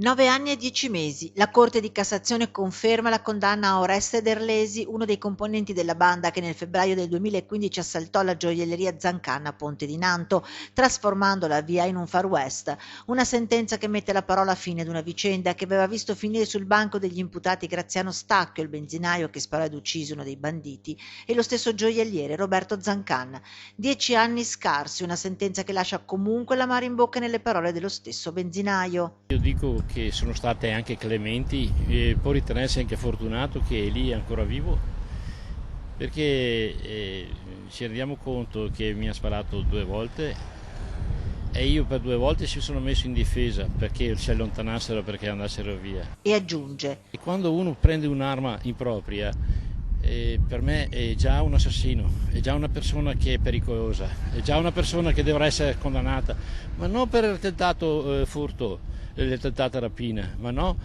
9 anni e 10 mesi. La Corte di Cassazione conferma la condanna a Oreste Derlesi, uno dei componenti della banda che nel febbraio del 2015 assaltò la gioielleria Zancanna a Ponte di Nanto, trasformandola via in un Far West. Una sentenza che mette la parola fine ad una vicenda che aveva visto finire sul banco degli imputati Graziano Stacchio, il benzinaio che sparò ed uccise uno dei banditi, e lo stesso gioielliere Roberto Zancanna. 10 anni scarsi, una sentenza che lascia comunque l'amaro in bocca nelle parole dello stesso benzinaio. Io dico che sono state anche clementi e può ritenersi anche fortunato che Eli è ancora vivo, perché ci rendiamo conto che mi ha sparato 2 volte e io per 2 volte si sono messo in difesa perché si allontanassero, perché andassero via. E aggiunge: E quando uno prende un'arma impropria, per me è già un assassino, è già una persona che è pericolosa, è già una persona che dovrà essere condannata, ma non per il tentato furto, il tentata rapina, ma no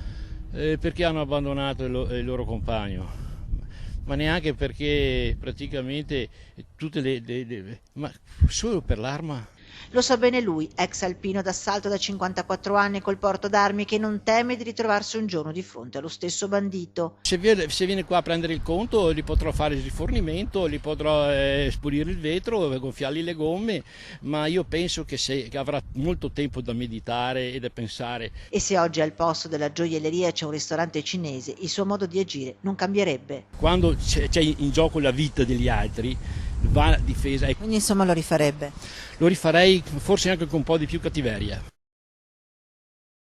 perché hanno abbandonato il loro compagno, ma neanche perché praticamente ma solo per l'arma. Lo sa bene lui, ex alpino d'assalto da 54 anni col porto d'armi, che non teme di ritrovarsi un giorno di fronte allo stesso bandito. Se viene qua a prendere il conto, gli potrò fare il rifornimento, gli potrò spulire il vetro, gonfiargli le gomme, ma io penso che avrà molto tempo da meditare e da pensare. E se oggi al posto della gioielleria c'è un ristorante cinese, il suo modo di agire non cambierebbe. Quando c'è in gioco la vita degli altri, va difesa. Quindi insomma lo rifarebbe. Lo rifarei forse anche con un po' di più cattiveria.